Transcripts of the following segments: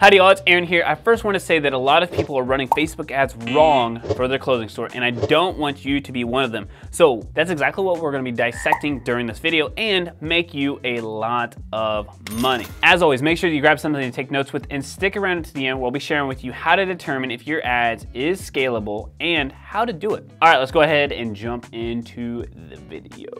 Howdy all, it's Aaron here. I first want to say that a lot of people are running Facebook ads wrong for their clothing store, and I don't want you to be one of them. So that's exactly what we're going to be dissecting during this video and make you a lot of money. As always, make sure that you grab something to take notes with and stick around to the end. We'll be sharing with you how to determine if your ads is scalable and how to do it. All right, let's go ahead and jump into the video.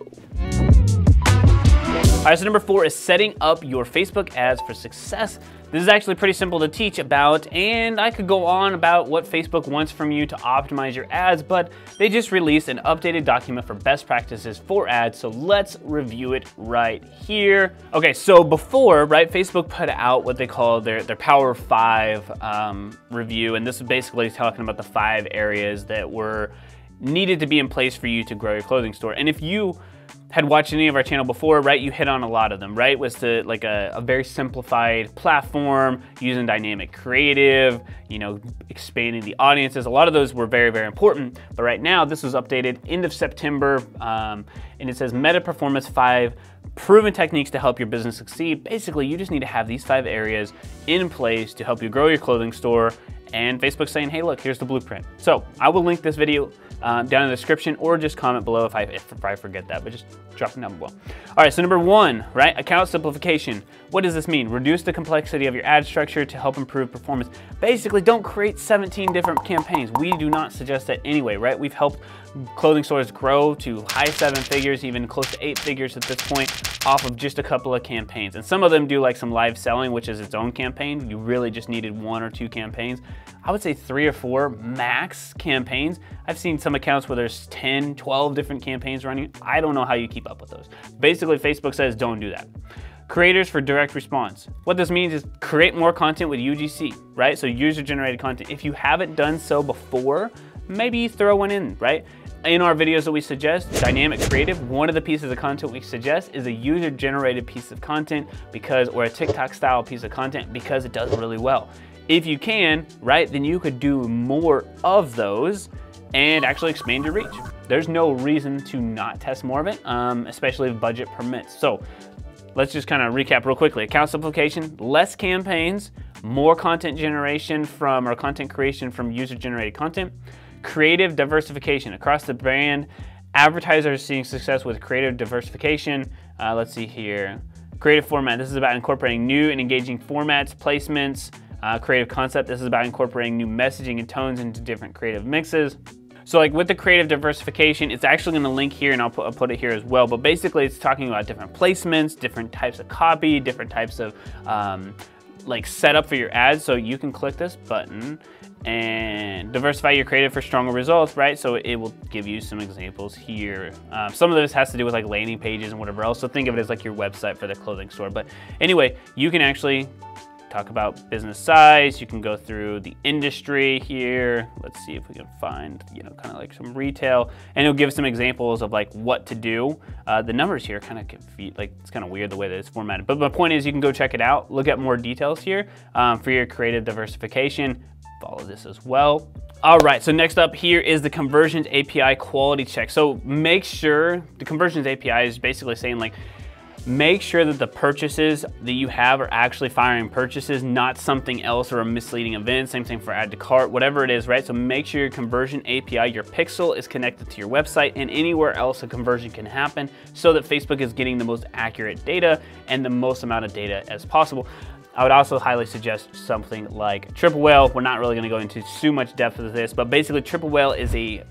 All right, so number 4 is setting up your Facebook ads for success. This is actually pretty simple to teach about, and I could go on about what Facebook wants from you to optimize your ads, but they just released an updated document for best practices for ads, so let's review it right here. Okay, so before, right, Facebook put out what they call their Power 5 review, and this is basically talking about the 5 areas that were needed to be in place for you to grow your clothing store. And if you had watched any of our channel before, right, you hit on a lot of them, right? Was the like a very simplified platform, using dynamic creative, you know, expanding the audiences. A lot of those were very, very important. But right now, this was updated end of September, and it says Meta Performance 5 proven techniques to help your business succeed. Basically, you just need to have these 5 areas in place to help you grow your clothing store. And Facebook's saying, hey, look, here's the blueprint. So I will link this video down in the description, or just comment below if I forget that, but just drop it down below. All right, so number 1, right, account simplification. What does this mean? Reduce the complexity of your ad structure to help improve performance. Basically, don't create 17 different campaigns. We do not suggest that anyway, right? We've helped clothing stores grow to high 7 figures, even close to 8 figures at this point, off of just a couple of campaigns. And some of them do like some live selling, which is its own campaign. You really just needed 1 or 2 campaigns. I would say 3 or 4 max campaigns. I've seen some accounts where there's 10, 12 different campaigns running. I don't know how you keep up with those. Basically, Facebook says don't do that. Creators for direct response. What this means is create more content with UGC, right? So user-generated content. If you haven't done so before, maybe throw one in, right? In our videos that we suggest, dynamic creative, one of the pieces of content we suggest is a user-generated piece of content or a TikTok style piece of content because it does really well. If you can, right, then you could do more of those and actually expand your reach. There's no reason to not test more of it, especially if budget permits. So let's just kind of recap real quickly. Account simplification, less campaigns, more content generation or content creation from user-generated content. Creative diversification across the brand. Advertisers seeing success with creative diversification. Let's see here. Creative format. This is about incorporating new and engaging formats, placements. Creative concept. This is about incorporating new messaging and tones into different creative mixes. So like with the creative diversification, it's actually going to link here, and I'll put it here as well. But basically, it's talking about different placements, different types of copy, different types of like setup for your ads. So you can click this button and diversify your creative for stronger results, right? So it will give you some examples here. Some of this has to do with like landing pages and whatever else. So think of it as like your website for the clothing store. But anyway, you can actually talk about business size. You can go through the industry here. Let's see if we can find, you know, kind of like some retail, and it'll give some examples of like what to do. The numbers here kind of confuse, like it's kind of weird the way that it's formatted. But my point is, you can go check it out. Look at more details here for your creative diversification. Follow this as well. All right, so next up here is the Conversions API quality check. So make sure the Conversions API is basically saying like, make sure that the purchases that you have are actually firing purchases, not something else or a misleading event. Same thing for add to cart, whatever it is, right? So make sure your conversion API, your pixel, is connected to your website and anywhere else a conversion can happen so that Facebook is getting the most accurate data and the most amount of data as possible. I would also highly suggest something like Triple Whale. We're not really gonna go into too much depth of this, but basically Triple Whale is a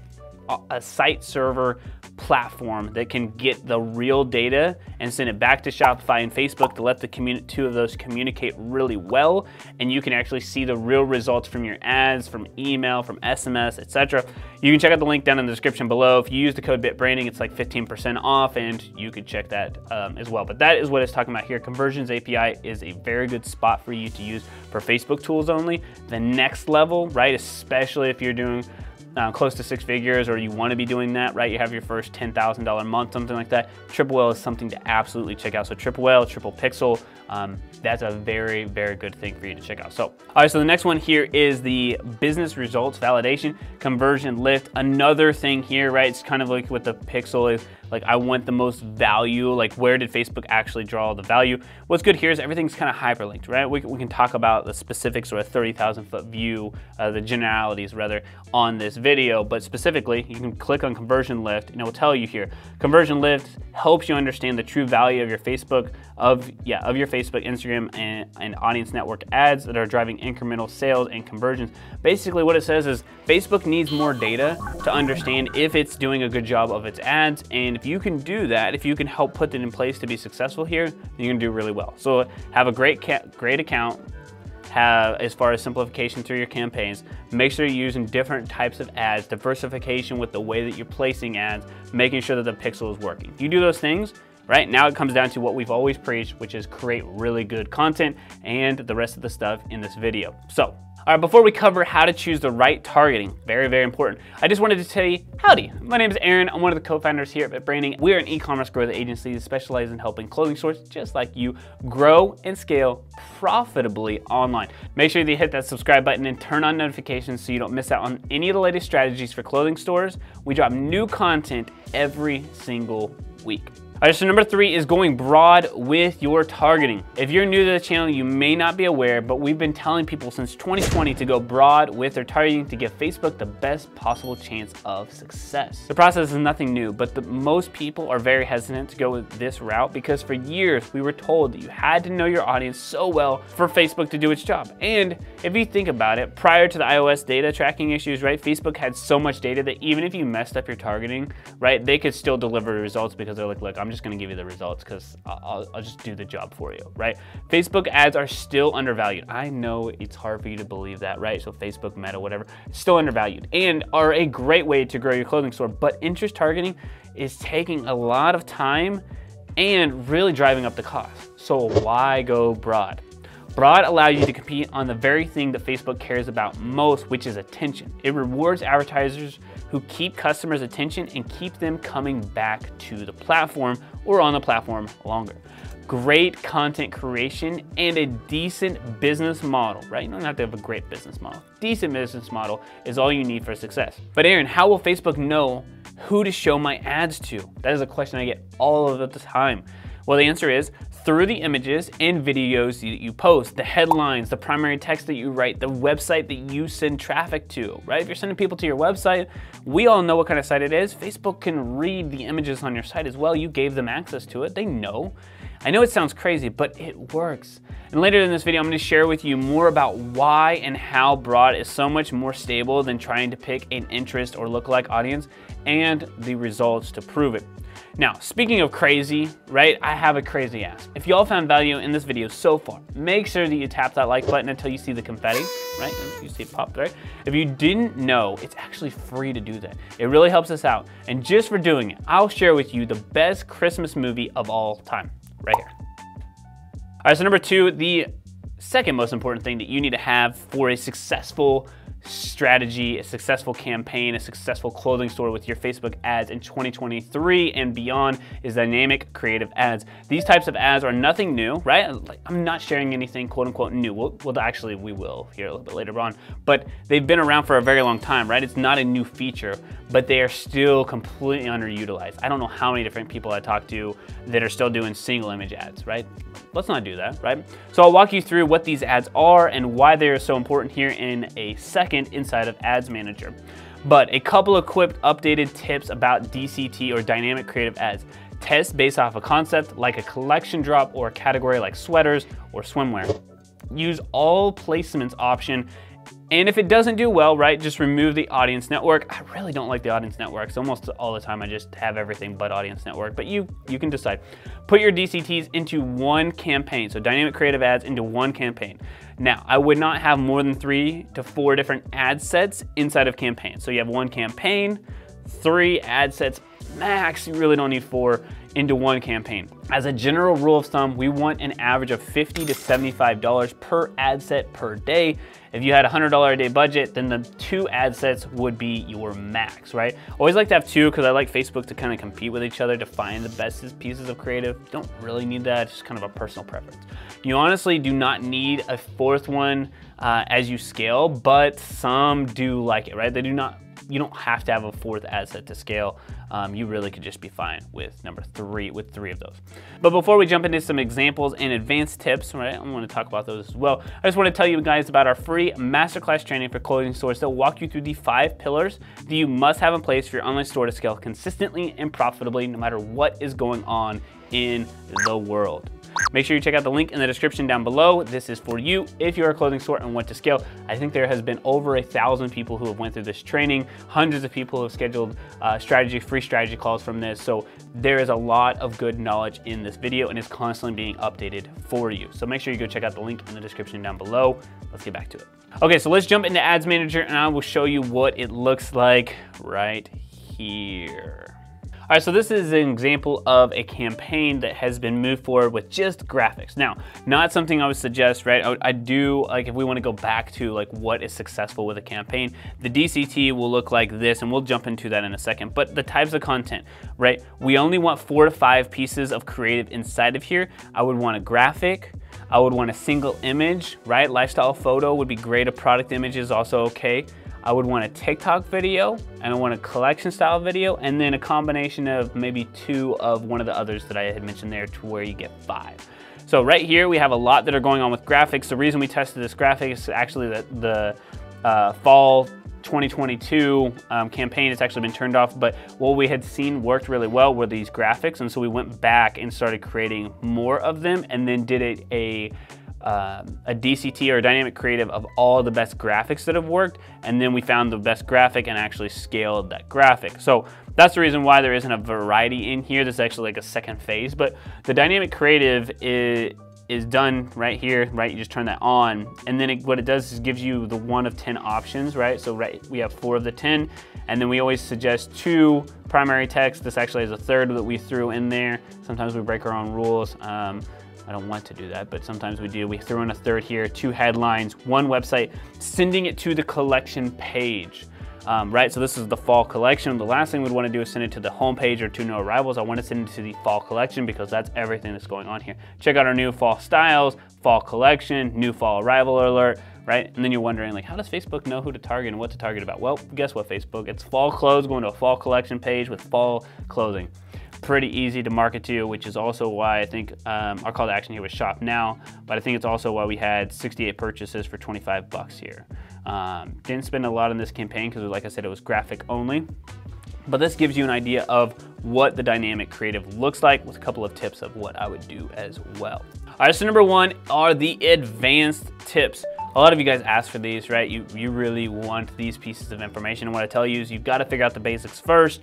site server platform that can get the real data and send it back to Shopify and Facebook to let the two of those communicate really well, and you can actually see the real results from your ads, from email, from SMS, etc. You can check out the link down in the description below. If you use the code BITBRANDING, it's like 15% off, and you could check that as well. But that is what it's talking about here. Conversions API is a very good spot for you to use for Facebook tools only. The next level, right, especially if you're doing close to 6 figures, or you want to be doing that, right? You have your first $10,000 month, something like that. Triple Whale is something to absolutely check out. So Triple Whale, Triple Pixel, that's a very, very good thing for you to check out. So, all right, so the next one here is the business results validation, conversion lift. Another thing here, right? It's kind of like with the Pixel is like, I want the most value. Like, where did Facebook actually draw the value? What's good here is everything's kind of hyperlinked, right? We can talk about the specifics or a 30,000 foot view, the generalities rather, on this video, but specifically, you can click on conversion lift and it will tell you here. Conversion lift helps you understand the true value of your Facebook, Instagram, and audience network ads that are driving incremental sales and conversions. Basically, what it says is Facebook needs more data to understand if it's doing a good job of its ads, and if you can do that, if you can help put it in place to be successful here, then you can do really well. So have a great account. Have, as far as simplification through your campaigns, make sure you're using different types of ads, diversification with the way that you're placing ads, making sure that the pixel is working. You do those things, right? Now it comes down to what we've always preached, which is create really good content and the rest of the stuff in this video. So, all right, before we cover how to choose the right targeting, very, very important, I just wanted to tell you, howdy, my name is Aaron. I'm one of the co-founders here at Branding. We're an e-commerce growth agency that specializes in helping clothing stores just like you grow and scale profitably online. Make sure you hit that subscribe button and turn on notifications so you don't miss out on any of the latest strategies for clothing stores. We drop new content every single week. All right, so number 3 is going broad with your targeting. If you're new to the channel, you may not be aware, but we've been telling people since 2020 to go broad with their targeting to give Facebook the best possible chance of success. The process is nothing new, but most people are very hesitant to go with this route because for years we were told that you had to know your audience so well for Facebook to do its job. And if you think about it, prior to the iOS data tracking issues, right, Facebook had so much data that even if you messed up your targeting, right, they could still deliver results because they're like, look, I'm just gonna give you the results because I'll just do the job for you, right? Facebook ads are still undervalued. I know it's hard for you to believe that, right? So Facebook, Meta, whatever, still undervalued and are a great way to grow your clothing store, but interest targeting is taking a lot of time and really driving up the cost. So why go broad? Broad allows you to compete on the very thing that Facebook cares about most, which is attention. It rewards advertisers who keep customers' attention and keep them coming back to the platform or on the platform longer. Great content creation and a decent business model, right? You don't have to have a great business model. Decent business model is all you need for success. But Aaron, how will Facebook know who to show my ads to? That is a question I get all of the time. Well, the answer is through the images and videos that you post, the headlines, the primary text that you write, the website that you send traffic to, right? If you're sending people to your website, we all know what kind of site it is. Facebook can read the images on your site as well. You gave them access to it, they know. I know it sounds crazy, but it works. And later in this video, I'm gonna share with you more about why and how broad is so much more stable than trying to pick an interest or lookalike audience and the results to prove it. Now, speaking of crazy, right, I have a crazy ask. If y'all found value in this video so far, make sure that you tap that like button until you see the confetti, right? You see it pop, right? If you didn't know, it's actually free to do that. It really helps us out. And just for doing it, I'll share with you the best Christmas movie of all time, right here. All right, so number 2, the second most important thing that you need to have for a successful strategy, a successful campaign, a successful clothing store with your Facebook ads in 2023 and beyond is dynamic creative ads. These types of ads are nothing new, right? Like, I'm not sharing anything quote unquote new. Well, actually we will here a little bit later on, but they've been around for a very long time, right? It's not a new feature, but they are still completely underutilized. I don't know how many different people I talk to that are still doing single image ads, right? Let's not do that, right? So I'll walk you through what these ads are and why they are so important here in a second inside of Ads Manager. But a couple of quick updated tips about DCT or dynamic creative ads. Test based off a concept like a collection drop or a category like sweaters or swimwear. Use all placements option. And if it doesn't do well, right, just remove the audience network. I really don't like the audience network, so almost all the time I just have everything but audience network, but you can decide. Put your DCTs into one campaign, so dynamic creative ads into one campaign. Now, I would not have more than 3 to 4 different ad sets inside of campaigns. So you have one campaign, 3 ad sets max, you really don't need 4 into one campaign. As a general rule of thumb, we want an average of $50 to $75 per ad set per day. If you had a $100 a day budget, then the 2 ad sets would be your max, right? Always like to have 2 because I like Facebook to kind of compete with each other to find the best pieces of creative. You don't really need that, it's just kind of a personal preference. You honestly do not need a 4th one as you scale, but some do like it, right? You don't have to have a 4th ad set to scale. You really could just be fine with three of those. But before we jump into some examples and advanced tips, right, I want to talk about those as well. I just want to tell you guys about our free masterclass training for clothing stores that will walk you through the 5 pillars that you must have in place for your online store to scale consistently and profitably no matter what is going on in the world. Make sure you check out the link in the description down below. This is for you if you're a clothing store and want to scale. I think there has been over 1,000 people who have went through this training. Hundreds of people have scheduled free strategy calls from this. So there is a lot of good knowledge in this video and it's constantly being updated for you. So make sure you go check out the link in the description down below. Let's get back to it. Okay, so let's jump into Ads Manager and I will show you what it looks like right here. All right, so this is an example of a campaign that has been moved forward with just graphics. Now, not something I would suggest, right? I do, like if we wanna go back to like what is successful with a campaign, the DCT will look like this, and we'll jump into that in a second, but the types of content, right? We only want 4 to 5 pieces of creative inside of here. I would want a graphic, I would want a single image, right? Lifestyle photo would be great, a product image is also okay. I would want a TikTok video, and I want a collection style video, and then a combination of maybe 2 of one of the others that I had mentioned there to where you get 5. So right here, we have a lot that are going on with graphics. The reason we tested this graphic is actually that the fall 2022 campaign has actually been turned off, but what we had seen worked really well were these graphics, and so we went back and started creating more of them, and then did a DCT or a dynamic creative of all the best graphics that have worked, and then we found the best graphic and actually scaled that graphic. So that's the reason why there isn't a variety in here. This is actually like a second phase, but the dynamic creative is done right here, right? You just turn that on, and then what it does is gives you the 1 of 10 options, right? So we have 4 of the 10, and then we always suggest 2 primary text. This actually is a 3rd that we threw in there. Sometimes we break our own rules. I don't want to do that, but sometimes we do. We threw in a 3rd here, 2 headlines, 1 website, sending it to the collection page, right? So this is the fall collection. The last thing we'd want to do is send it to the home page or to no arrivals. I want to send it to the fall collection because that's everything that's going on here. Check out our new fall styles, fall collection, new fall arrival alert, right? And then you're wondering, like, how does Facebook know who to target and what to target about? Well, guess what, Facebook? It's fall clothes going to a fall collection page with fall clothing. Pretty easy to market to, which is also why I think our call to action here was shop now, but I think it's also why we had 68 purchases for 25 bucks here. Didn't spend a lot on this campaign because, like I said, it was graphic only, but this gives you an idea of what the dynamic creative looks like with a couple of tips of what I would do as well. All right, so number 1 are the advanced tips. A lot of you guys ask for these, right? You really want these pieces of information. And what I tell you is you've got to figure out the basics first.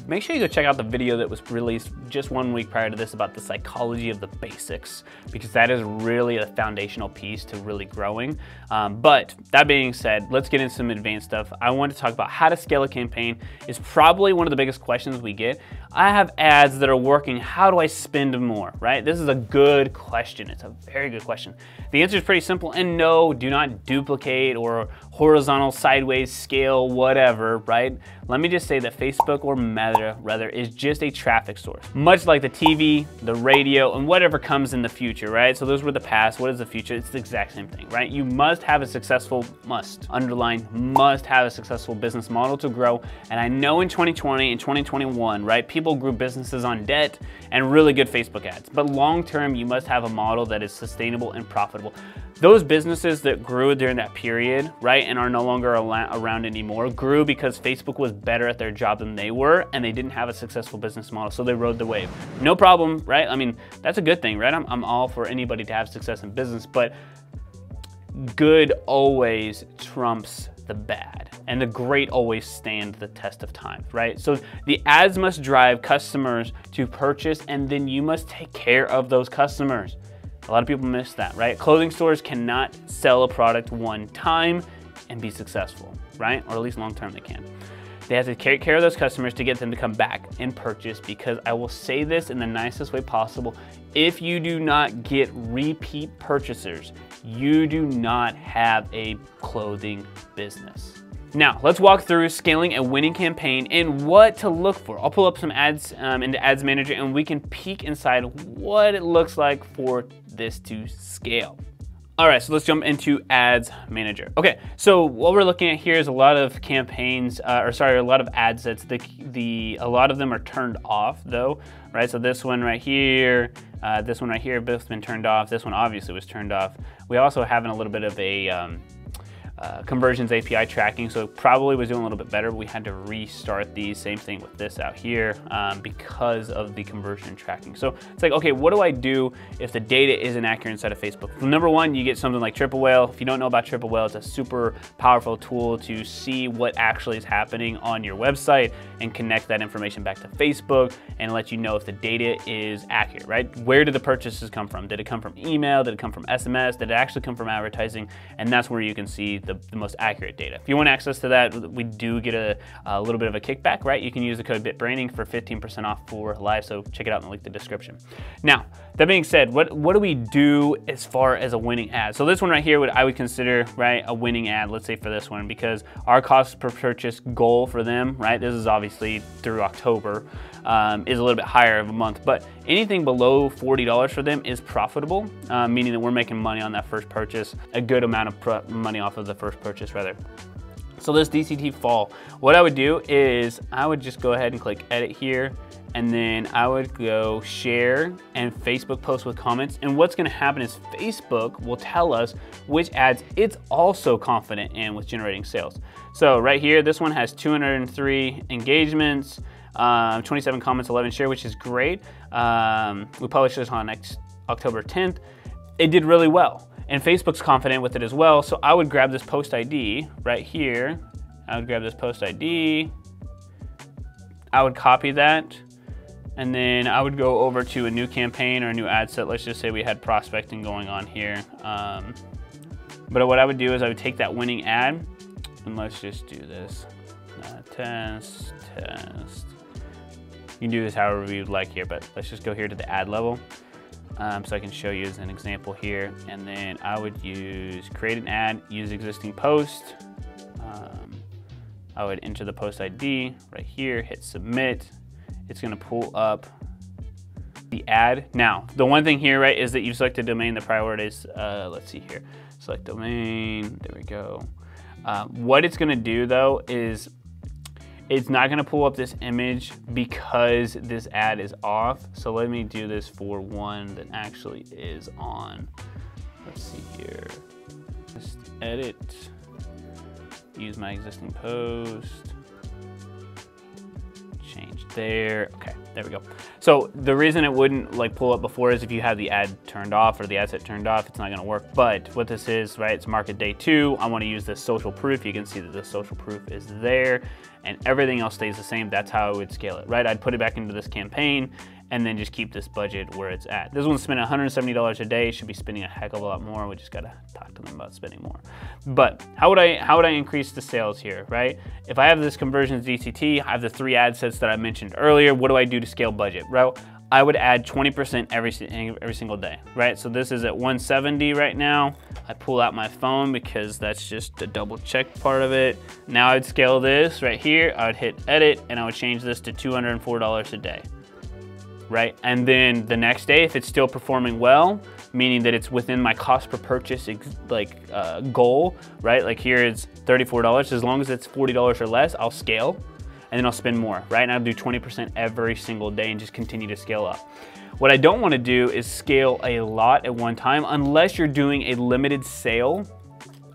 Make sure you go check out the video that was released just 1 week prior to this about the psychology of the basics, because that is really a foundational piece to really growing. But that being said, let's get into some advanced stuff. I want to talk about how to scale a campaign. Is probably one of the biggest questions we get. I have ads that are working. How do I spend more, right? This is a good question. It's a very good question. The answer is pretty simple, and no, do not duplicate or horizontal, sideways, scale, whatever, right? Let me just say that Facebook, or Meta rather, is just a traffic source. Much like the TV, the radio, and whatever comes in the future, right? So those were the past, what is the future? It's the exact same thing, right? You must have a successful, must have a successful business model to grow. And I know in 2020 and 2021, right, people grew businesses on debt and really good Facebook ads. But long-term, you must have a model that is sustainable and profitable. Those businesses that grew during that period, right, and are no longer around anymore, grew because Facebook was better at their job than they were, and they didn't have a successful business model, so they rode the wave. No problem, right? I mean, that's a good thing, right? I'm all for anybody to have success in business, but good always trumps the bad, and the great always stand the test of time, right? So the ads must drive customers to purchase, and then you must take care of those customers. A lot of people miss that, right? Clothing stores cannot sell a product one time and be successful, right? Or at least long term they can. They have to take care of those customers to get them to come back and purchase, because I will say this in the nicest way possible, if you do not get repeat purchasers, you do not have a clothing business. Now, let's walk through scaling a winning campaign and what to look for. I'll pull up some ads into Ads Manager and we can peek inside what it looks like for this to scale. All right, so let's jump into Ads Manager. Okay, so what we're looking at here is a lot of campaigns, a lot of ad sets. A lot of them are turned off though, right? So this one right here, this one right here, both been turned off. This one obviously was turned off. We also have a little bit of a conversions API tracking, so it probably was doing a little bit better, but we had to restart these. Same thing with this out here because of the conversion tracking. So it's like, okay, what do I do if the data isn't accurate inside of Facebook? Well, number one, you get something like Triple Whale. If you don't know about Triple Whale, it's a super powerful tool to see what actually is happening on your website and connect that information back to Facebook and let you know if the data is accurate, right? Where did the purchases come from? Did it come from email? Did it come from SMS? Did it actually come from advertising? And that's where you can see the most accurate data. If you want access to that, we do get a little bit of a kickback, right? You can use the code BitBranding for 15% off for live, so check it out in the link in the description. Now, that being said, what do we do as far as a winning ad? So this one right here, I would consider, right, a winning ad, let's say for this one, because our cost per purchase goal for them, right, this is obviously through October, is a little bit higher of a month, but anything below $40 for them is profitable, meaning that we're making money on that first purchase, a good amount of money off of the first purchase rather. So this DCT fall, what I would do is I would just go ahead and click edit here, and then I would go share and Facebook post with comments. And what's gonna happen is Facebook will tell us which ads it's also confident in with generating sales. So right here, this one has 203 engagements, 27 comments, 11 share, which is great. We published this on October 10th. It did really well. And Facebook's confident with it as well. So I would grab this post ID right here. I would grab this post ID. I would copy that. And then I would go over to a new campaign or a new ad set. Let's just say we had prospecting going on here. But what I would do is I would take that winning ad, and let's just do this. Test. You can do this however you'd like here, but let's just go here to the ad level. So I can show you as an example here. And then I would use create an ad, use existing post. I would enter the post ID right here, hit submit. It's gonna pull up the ad. Now, the one thing here, right, is that you select a domain. The priority is, let's see here, select domain, there we go. What it's gonna do though is it's not gonna pull up this image because this ad is off. So let me do this for one that actually is on. Let's see here, just edit, use my existing post, change there, okay, there we go. So the reason it wouldn't like pull up before is if you have the ad turned off or the ad set turned off, it's not gonna work. But what this is, right, it's market day 2. I wanna use this social proof. You can see that the social proof is there and everything else stays the same. That's how I would scale it, right? I'd put it back into this campaign and then just keep this budget where it's at. This one's spending $170 a day, should be spending a heck of a lot more. We just gotta talk to them about spending more. But how would I increase the sales here, right? If I have this conversions DCT, I have the 3 ad sets that I mentioned earlier, what do I do to scale budget? Well, I would add 20% every single day, right? So this is at 170 right now. I pull out my phone because that's just the double check part of it. Now I'd scale this right here. I would hit edit and I would change this to $204 a day. Right? And then the next day, if it's still performing well, meaning that it's within my cost per purchase goal, right? Like here it's $34. As long as it's $40 or less, I'll scale and then I'll spend more, right? And I'll do 20% every single day and just continue to scale up. What I don't want to do is scale a lot at one time unless you're doing a limited sale.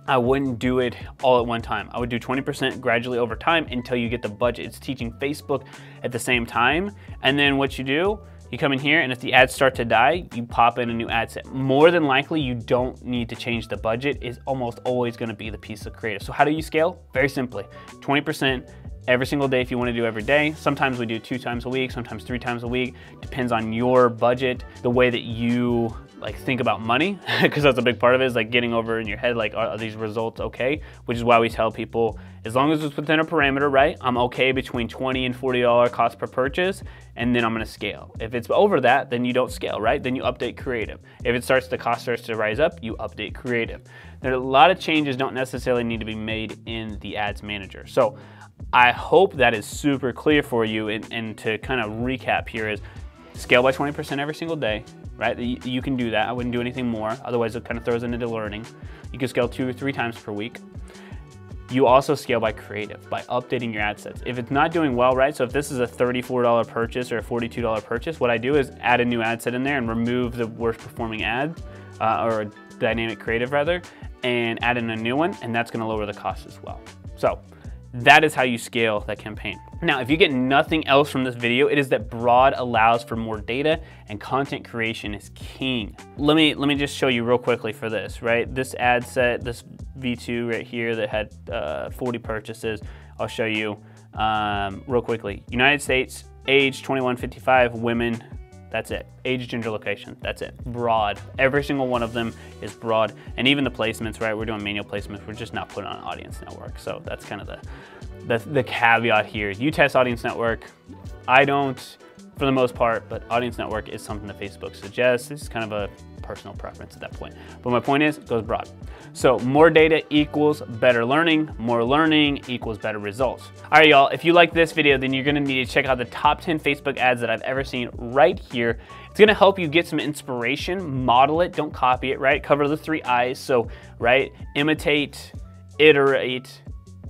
I wouldn't do it all at one time. I would do 20% gradually over time until you get the budget. It's teaching Facebook at the same time. And then what you do, you come in here and if the ads start to die, you pop in a new ad set. More than likely, you don't need to change the budget. It's almost always gonna be the piece of creative. So how do you scale? Very simply, 20% every single day if you want to do every day. Sometimes we do 2 times a week, sometimes 3 times a week. Depends on your budget, the way that you like think about money, because that's a big part of it, is like getting over in your head, like, are these results okay? Which is why we tell people, as long as it's within a parameter, right? I'm okay between $20 and $40 cost per purchase, and then I'm gonna scale. If it's over that, then you don't scale, right? Then you update creative. If the cost starts to rise up, you update creative. There are a lot of changes don't necessarily need to be made in the ads manager. So I hope that is super clear for you, and to kind of recap here is scale by 20% every single day, right? You can do that. I wouldn't do anything more. Otherwise it kind of throws into learning. You can scale 2 or 3 times per week. You also scale by creative, by updating your ad sets. If it's not doing well, right? So if this is a $34 purchase or a $42 purchase, what I do is add a new ad set in there and remove the worst performing ad, or a dynamic creative rather, and add in a new one, and that's gonna lower the cost as well. So that is how you scale that campaign. Now, if you get nothing else from this video, it is that broad allows for more data, and content creation is king. Let me just show you real quickly for this, right? This ad set, this V2 right here that had 40 purchases, I'll show you real quickly. United States, age 21-55, women, that's it. Age, gender, location, that's it. Broad. Every single one of them is broad. And even the placements, right? We're doing manual placements. We're just not putting on Audience Network. So that's kind of the caveat here. You test Audience Network. I don't, for the most part, but Audience Network is something that Facebook suggests. It's kind of a personal preference at that point. But my point is, it goes broad. So more data equals better learning, more learning equals better results. All right, y'all, if you like this video, then you're gonna need to check out the top 10 Facebook ads that I've ever seen right here. It's gonna help you get some inspiration, model it, don't copy it, right? Cover the 3 I's, so, right? Imitate, iterate,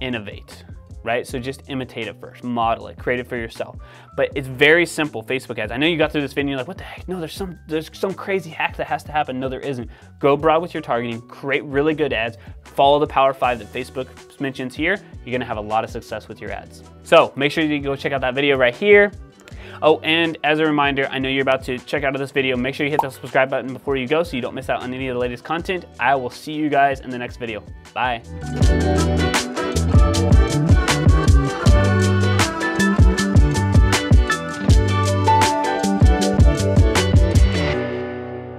innovate. Right? So just imitate it first, model it, create it for yourself. But it's very simple, Facebook ads. I know you got through this video and you're like, what the heck? No, there's some crazy hack that has to happen. No, there isn't. Go broad with your targeting, create really good ads, follow the Power 5 that Facebook mentions here. You're gonna have a lot of success with your ads. So make sure you go check out that video right here. Oh, and as a reminder, I know you're about to check out of this video. Make sure you hit the subscribe button before you go so you don't miss out on any of the latest content. I will see you guys in the next video. Bye.